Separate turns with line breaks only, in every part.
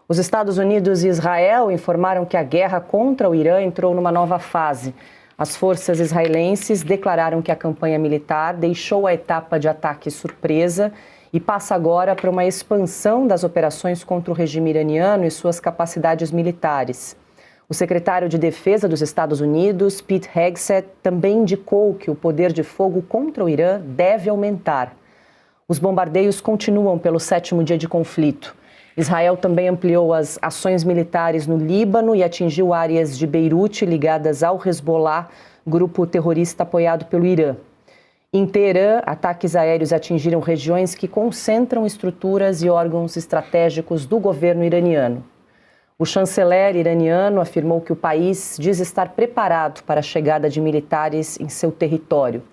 Os Estados Unidos e Israel informaram que a guerra contra o Irã entrou numa nova fase. As forças israelenses declararam que a campanha militar deixou a etapa de ataque surpresa e passa agora para uma expansão das operações contra o regime iraniano e suas capacidades militares. O secretário de Defesa dos Estados Unidos, Pete Hegseth, também indicou que o poder de fogo contra o Irã deve aumentar. Os bombardeios continuam pelo 7º dia de conflito. Israel também ampliou as ações militares no Líbano e atingiu áreas de Beirute ligadas ao Hezbollah, grupo terrorista apoiado pelo Irã. Em Teherã, ataques aéreos atingiram regiões que concentram estruturas e órgãos estratégicos do governo iraniano. O chanceler iraniano afirmou que o país diz estar preparado para a chegada de militares em seu território.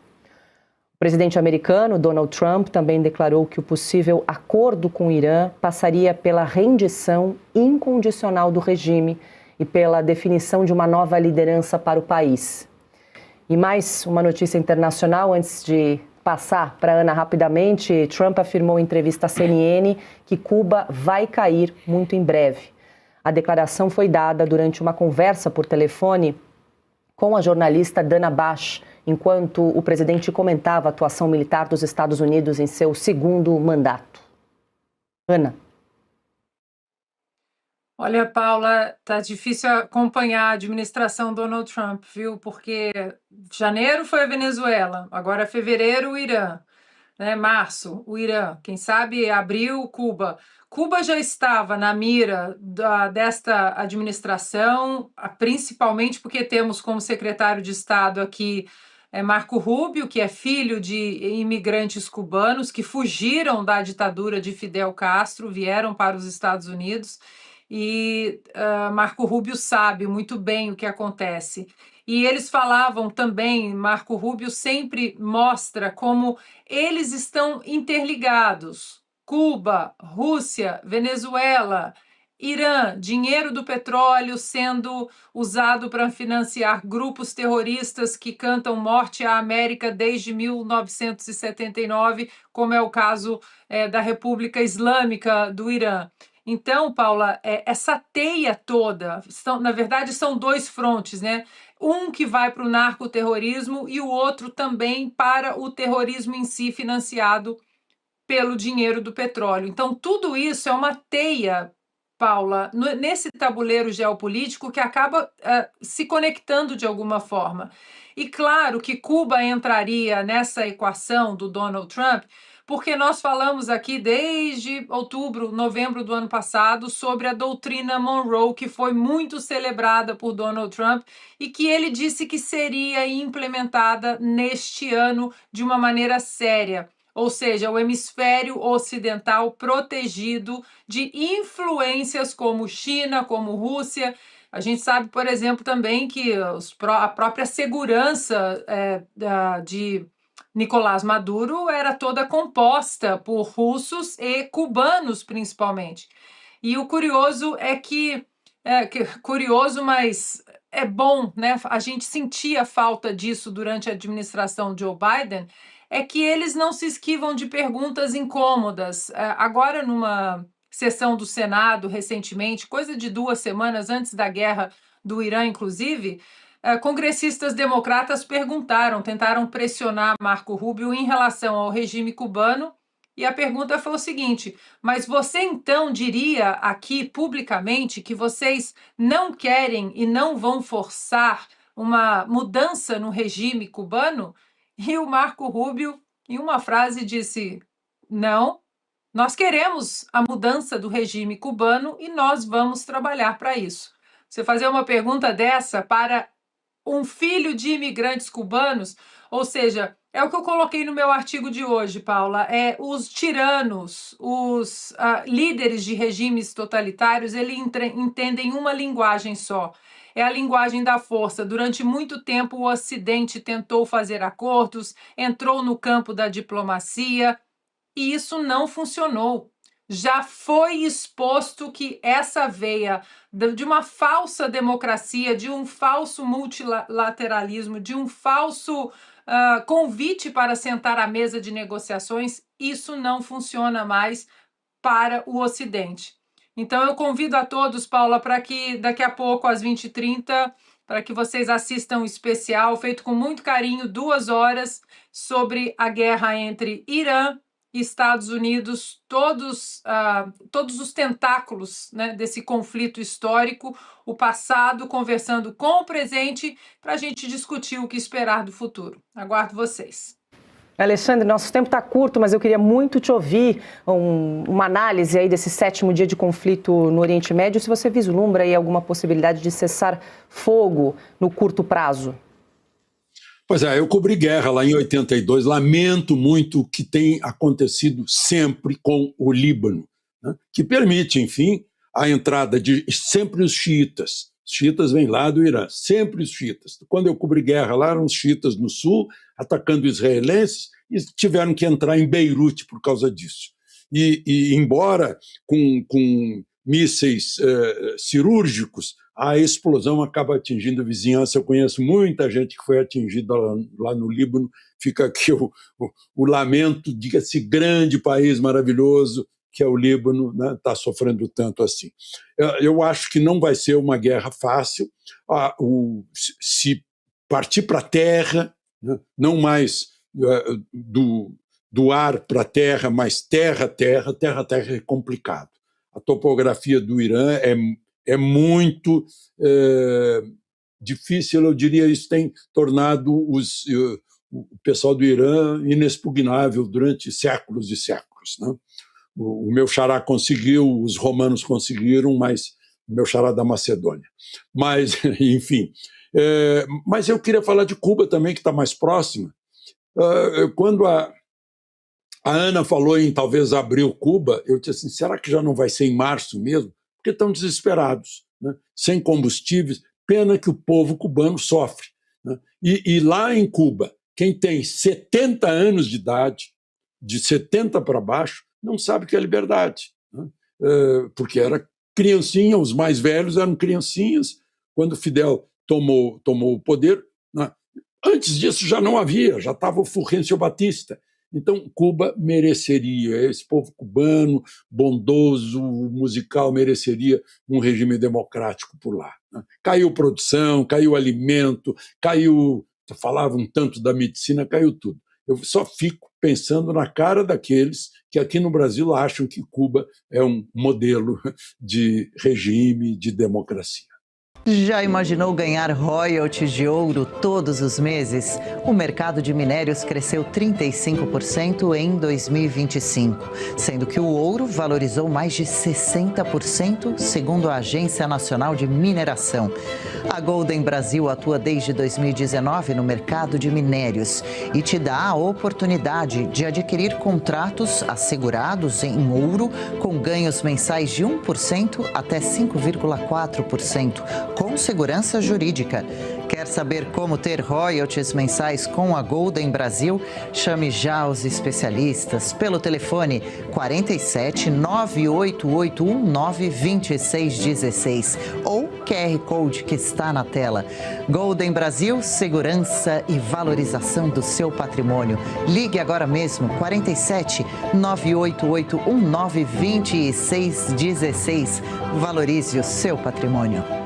O presidente americano, Donald Trump, também declarou que o possível acordo com o Irã passaria pela rendição incondicional do regime e pela definição de uma nova liderança para o país. E mais uma notícia internacional, antes de passar para a Ana rapidamente. Trump afirmou em entrevista à CNN que Cuba vai cair muito em breve. A declaração foi dada durante uma conversa por telefone com a jornalista Dana Bash, enquanto o presidente comentava a atuação militar dos Estados Unidos em seu 2º mandato. Ana.
Olha, Paula, tá difícil acompanhar a administração Donald Trump, viu? Porque janeiro foi a Venezuela, agora fevereiro o Irã, né? Março o Irã, quem sabe abril Cuba. Cuba já estava na mira desta administração, principalmente porque temos como secretário de Estado aqui Marco Rubio, que é filho de imigrantes cubanos que fugiram da ditadura de Fidel Castro, vieram para os Estados Unidos, e Marco Rubio sabe muito bem o que acontece. E eles falavam também, Marco Rubio sempre mostra como eles estão interligados. Cuba, Rússia, Venezuela, Irã, dinheiro do petróleo sendo usado para financiar grupos terroristas que cantam morte à América desde 1979, como é o caso da República Islâmica do Irã. Então, Paula, essa teia toda, na verdade, são 2 frontes, né? Um que vai para o narcoterrorismo e o outro também para o terrorismo em si, financiado pelo dinheiro do petróleo. Então, tudo isso é uma teia, Paula, nesse tabuleiro geopolítico que acaba se conectando de alguma forma. E claro que Cuba entraria nessa equação do Donald Trump, porque nós falamos aqui desde outubro, novembro do ano passado sobre a doutrina Monroe, que foi muito celebrada por Donald Trump e que ele disse que seria implementada neste ano de uma maneira séria. Ou seja, o hemisfério ocidental protegido de influências como China, como Rússia. A gente sabe, por exemplo, também que a própria segurança de Nicolás Maduro era toda composta por russos e cubanos, principalmente. E o curioso é que curioso, mas é bom, né? A gente sentia falta disso durante a administração de Joe Biden, é que eles não se esquivam de perguntas incômodas. Agora, numa sessão do Senado, recentemente, coisa de 2 semanas antes da guerra do Irã, inclusive, congressistas democratas tentaram pressionar Marco Rubio em relação ao regime cubano, e a pergunta foi o seguinte: mas você então diria aqui publicamente que vocês não querem e não vão forçar uma mudança no regime cubano? E o Marco Rubio, em uma frase, disse: não, nós queremos a mudança do regime cubano e nós vamos trabalhar para isso. Você fazer uma pergunta dessa para um filho de imigrantes cubanos, ou seja, é o que eu coloquei no meu artigo de hoje, Paula, os tiranos, os líderes de regimes totalitários, eles entendem uma linguagem só, é a linguagem da força. Durante muito tempo o Ocidente tentou fazer acordos, entrou no campo da diplomacia, e isso não funcionou. Já foi exposto que essa veia de uma falsa democracia, de um falso multilateralismo, de um falso convite para sentar à mesa de negociações, isso não funciona mais para o Ocidente. Então, eu convido a todos, Paula, para que daqui a pouco, às 20h30, para que vocês assistam um especial feito com muito carinho, 2 horas, sobre a guerra entre Irã e Estados Unidos, todos os tentáculos, né, desse conflito histórico, o passado, conversando com o presente, para a gente discutir o que esperar do futuro. Aguardo vocês.
Alexandre, nosso tempo está curto, mas eu queria muito te ouvir uma análise aí desse 7º dia de conflito no Oriente Médio, se você vislumbra aí alguma possibilidade de cessar fogo no curto prazo.
Pois é, eu cobri guerra lá em 82, lamento muito o que tem acontecido sempre com o Líbano, né, que permite, enfim, a entrada de sempre os xiitas. Os xiitas vêm lá do Irã, sempre os xiitas. Quando eu cobri guerra lá, eram os xiitas no sul, atacando israelenses, e tiveram que entrar em Beirute por causa disso. E embora com mísseis cirúrgicos, a explosão acaba atingindo a vizinhança. Eu conheço muita gente que foi atingida lá no Líbano. Fica aqui o lamento de que esse grande país maravilhoso que é o Líbano, né, está sofrendo tanto assim. Eu acho que não vai ser uma guerra fácil. Se partir para a terra, né, não mais do ar para a terra, mas terra-terra é complicado. A topografia do Irã é muito difícil, eu diria, isso tem tornado o pessoal do Irã inexpugnável durante séculos e séculos, né? O meu xará conseguiu, os romanos conseguiram, mas o meu xará da Macedônia. Mas, enfim. Mas eu queria falar de Cuba também, que está mais próxima. Quando a Ana falou em talvez abrir Cuba, eu disse assim, será que já não vai ser em março mesmo? Porque estão desesperados, né? Sem combustíveis, pena que o povo cubano sofre, né? E lá em Cuba, quem tem 70 anos de idade, de 70 para baixo, não sabe o que é liberdade, né? Porque era criancinha, os mais velhos eram criancinhas, quando Fidel tomou o poder, né? Antes disso já não havia, já estava o Fulgêncio Batista. Então, Cuba mereceria, esse povo cubano, bondoso, musical, mereceria um regime democrático por lá, né? Caiu produção, caiu alimento, falavam tanto da medicina, caiu tudo. Eu só fico pensando na cara daqueles que aqui no Brasil acham que Cuba é um modelo de regime, de democracia.
Já imaginou ganhar royalties de ouro todos os meses? O mercado de minérios cresceu 35% em 2025, sendo que o ouro valorizou mais de 60%, segundo a Agência Nacional de Mineração. A Golden Brasil atua desde 2019 no mercado de minérios e te dá a oportunidade de adquirir contratos assegurados em ouro com ganhos mensais de 1% até 5,4%. Com segurança jurídica. Quer saber como ter royalties mensais com a Golden Brasil? Chame já os especialistas pelo telefone 47 98819 2616 ou QR Code que está na tela. Golden Brasil, segurança e valorização do seu patrimônio. Ligue agora mesmo 47 98819 2616. Valorize o seu patrimônio.